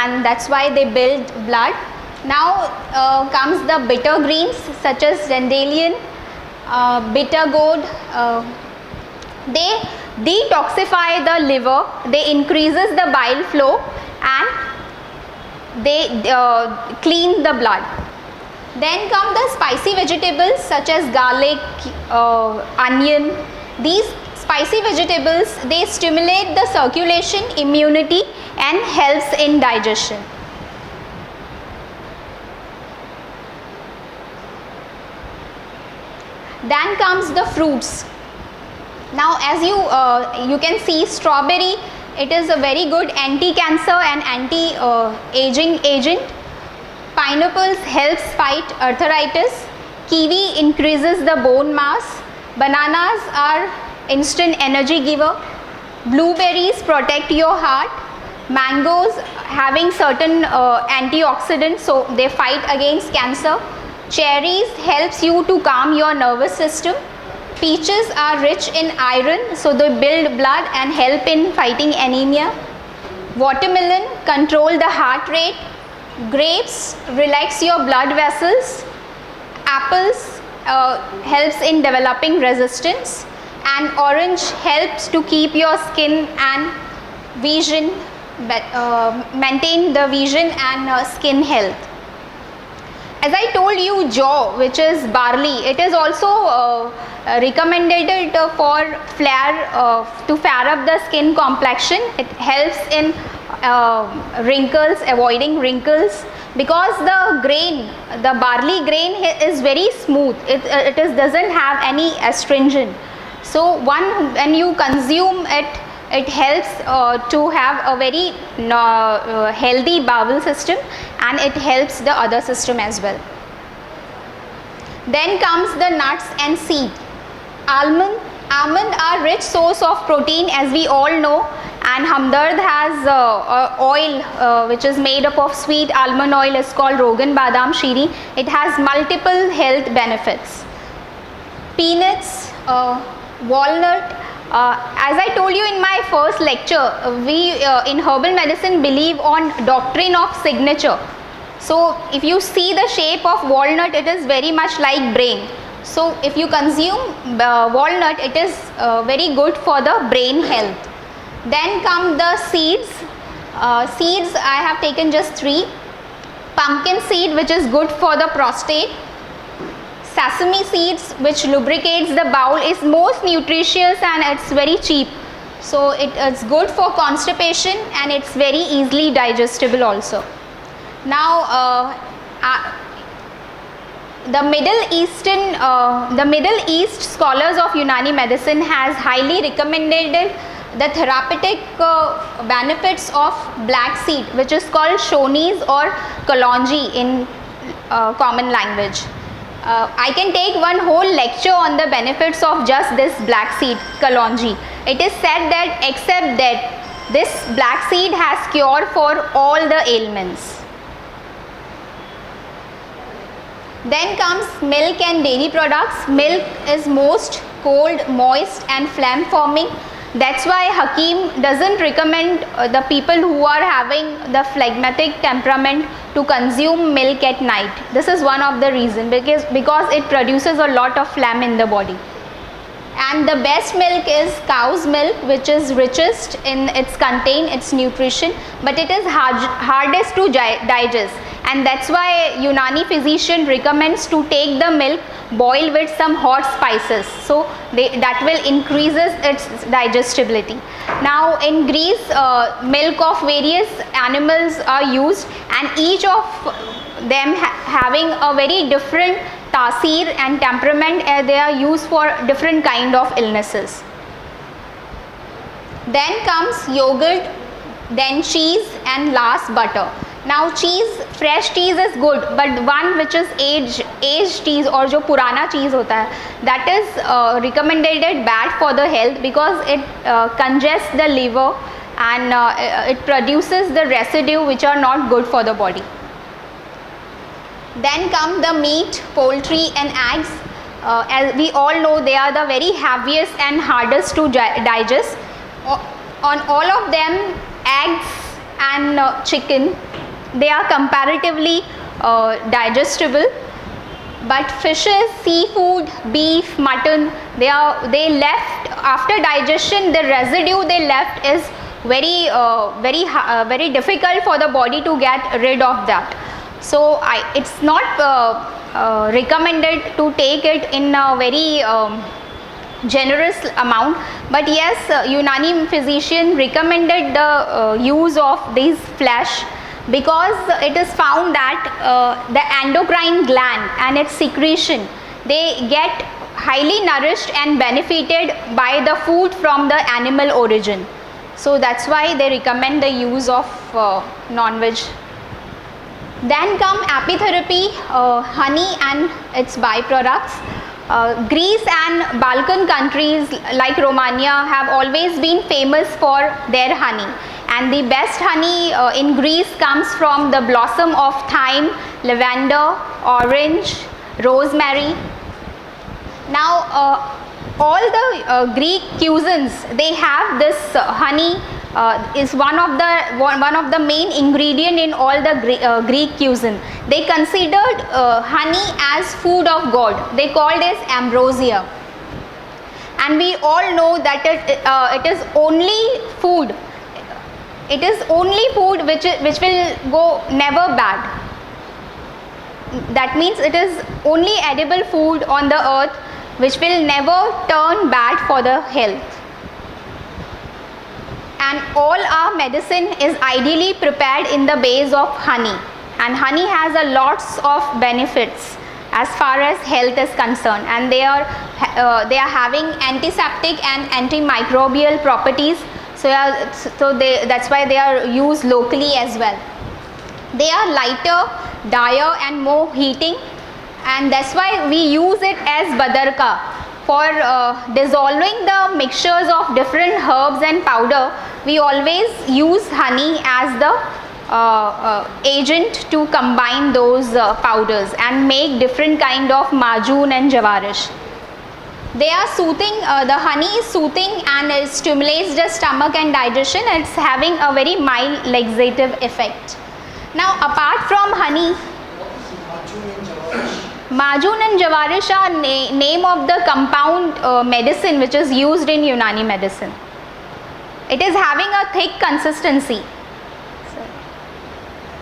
and that's why they build blood. Now comes the bitter greens such as dandelion, bitter gourd. They detoxify the liver, they increases the bile flow, and they clean the blood. Then come the spicy vegetables such as garlic, onion. These spicy vegetables, they stimulate the circulation, immunity, and helps in digestion. Then comes the fruits. Now as you can see, strawberry, it is a very good anti-cancer and anti-aging agent. Pineapples helps fight arthritis. Kiwi increases the bone mass. Bananas are instant energy giver. Blueberries protect your heart. Mangoes having certain antioxidants, so they fight against cancer. Cherries helps you to calm your nervous system. Peaches are rich in iron, so they build blood and help in fighting anemia. Watermelon control the heart rate. Grapes relax your blood vessels. Apples helps in developing resistance, and orange helps to keep your skin and vision, maintain the vision and skin health. As I told you, jaw, which is barley, it is also recommended for to flare up the skin complexion. It helps in wrinkles, avoiding wrinkles, because the grain, the barley grain is very smooth. It doesn't have any astringent. So when you consume it, it helps to have a very healthy bowel system, and it helps the other system as well. Then comes the nuts and seed. Almond are rich source of protein, as we all know, and Hamdard has oil which is made up of sweet almond oil, is called Rogan Badam Shiri. It has multiple health benefits. Peanuts, walnut. As I told you in my first lecture, we in herbal medicine believe on doctrine of signature. So if you see the shape of walnut, it is very much like brain. So if you consume walnut, it is very good for the brain health. Then come the seeds. Seeds, I have taken just 3. Pumpkin seed, which is good for the prostate. Sesame seeds, which lubricates the bowel, is most nutritious and it's very cheap. So it's good for constipation, and it's very easily digestible also. Now the Middle East scholars of Unani medicine has highly recommended the therapeutic benefits of black seed, which is called shonis or kalonji in common language. I can take one whole lecture on the benefits of just this black seed kalonji. It is said that except that this black seed has cure for all the ailments. Then comes milk and dairy products. Milk is most cold, moist and phlegm forming. That's why Hakim doesn't recommend the people who are having the phlegmatic temperament to consume milk at night. This is one of the reasons, because it produces a lot of phlegm in the body. And the best milk is cow's milk, which is richest in its nutrition, but it is hardest to digest. And that's why Unani physician recommends to take the milk, boil with some hot spices, so that will increases its digestibility. Now in Greece, milk of various animals are used, and each of them having a very different tasir and temperament, they are used for different kind of illnesses. Then comes yogurt, then cheese, and last butter. Now cheese, fresh cheese is good, but one which is aged cheese or जो पुराना cheese होता है, that is recommended bad for the health, because it congests the liver and it produces the residue which are not good for the body. Then come the meat, poultry and eggs. As we all know, they are the very heaviest and hardest to digest. On all of them, eggs and chicken, they are comparatively digestible. But fishes, seafood, beef, mutton, they left after digestion, the residue they left is very difficult for the body to get rid of that. So it's not recommended to take it in a very generous amount. But yes, Unani physician recommended the use of these flesh, because it is found that the endocrine gland and its secretion, they get highly nourished and benefited by the food from the animal origin. So that's why they recommend the use of non-veg. Then come apitherapy, honey and its byproducts. Greece and Balkan countries like Romania have always been famous for their honey, and the best honey in Greece comes from the blossom of thyme, lavender, orange, rosemary. Now all the Greek cuisines, they have this honey is one of the main ingredient in all the Greek cuisine. They considered honey as food of God. They called it ambrosia, and we all know that it is only food. It is only food which will go never bad. That means it is only edible food on the earth which will never turn bad for the health. And all our medicine is ideally prepared in the base of honey, and honey has a lots of benefits as far as health is concerned, and they are having antiseptic and antimicrobial properties. So that's why they are used locally as well. They are lighter, drier and more heating, and that's why we use it as badarka for dissolving the mixtures of different herbs and powder. We always use honey as the agent to combine those powders and make different kind of majoon and javarish. They are soothing, the honey is soothing and it stimulates the stomach and digestion. It's having a very mild laxative effect. Now apart from honey, majoon and javarish are name of the compound medicine which is used in Unani medicine. It is having a thick consistency.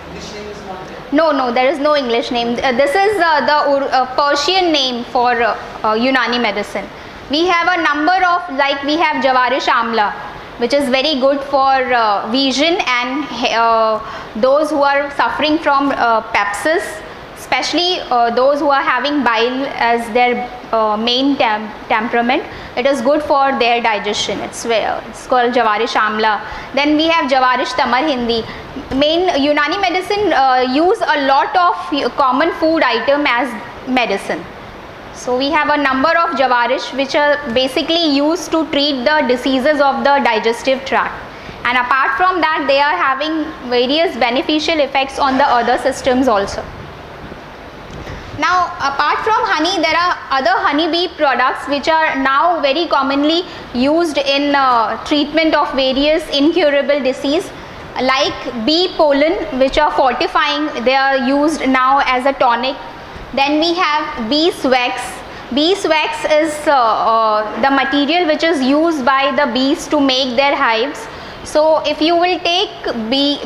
English name is not there? No, there is no English name. This is the Persian name for Unani medicine. We have a number of, like we have Javarish Amla, which is very good for vision and those who are suffering from pepsis, especially those who are having bile as their main temperament. It is good for their digestion. It's called Javarish Amla. Then we have Javarish Tamar Hindi. Main Unani medicine use a lot of common food item as medicine. So we have a number of Javarish which are basically used to treat the diseases of the digestive tract. And apart from that, they are having various beneficial effects on the other systems also. Now apart from honey, there are other honeybee products which are now very commonly used in treatment of various incurable disease, like bee pollen, which are fortifying. They are used now as a tonic. Then we have beeswax. Beeswax is the material which is used by the bees to make their hives. So if you will take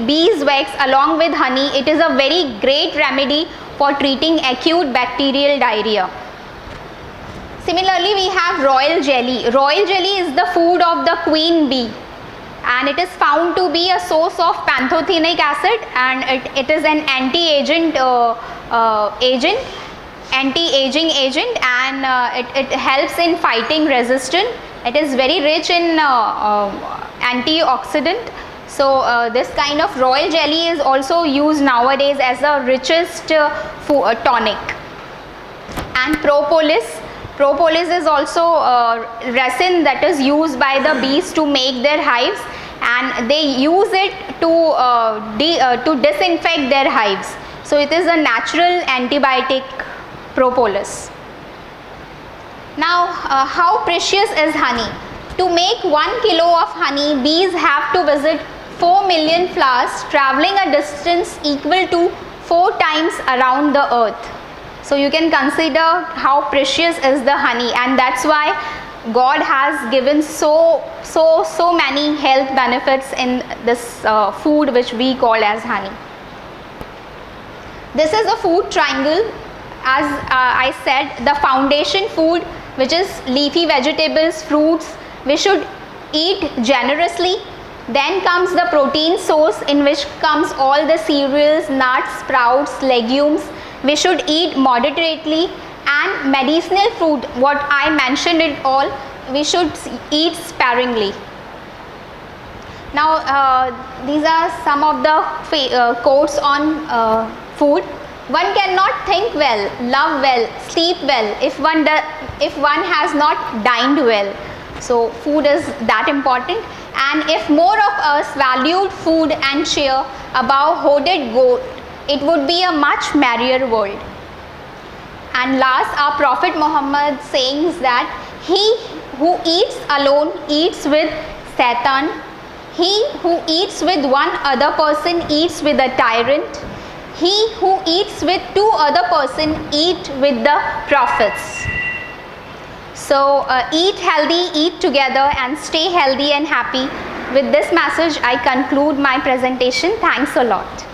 beeswax along with honey, it is a very great remedy for treating acute bacterial diarrhea. Similarly, we have royal jelly. Royal jelly is the food of the queen bee, and it is found to be a source of pantothenic acid, and it is an anti-aging agent, and it helps in fighting resistance. It is very rich in antioxidant. So this kind of royal jelly is also used nowadays as the richest tonic. And propolis. Propolis is also resin that is used by the bees to make their hives, and they use it to disinfect their hives. So it is a natural antibiotic, propolis. Now how precious is honey? To make 1 kilo of honey, bees have to visit 4 million flowers traveling a distance equal to 4 times around the earth. So you can consider how precious is the honey, and that's why God has given so many health benefits in this food which we call as honey. This is a food triangle. As I said, the foundation food, which is leafy vegetables, fruits, we should eat generously. Then comes the protein source, in which comes all the cereals, nuts, sprouts, legumes. We should eat moderately. And medicinal food, what I mentioned it all, we should eat sparingly. Now these are some of the quotes on food. One cannot think well, love well, sleep well if one has not dined well. So food is that important, and if more of us valued food and cheer above hoarded gold, it would be a much merrier world. And last, our Prophet Muhammad saying that he who eats alone eats with Satan. He who eats with one other person eats with a tyrant. He who eats with 2 other person eat with the prophets. So eat healthy, eat together, and stay healthy and happy. With this message, I conclude my presentation. Thanks a lot.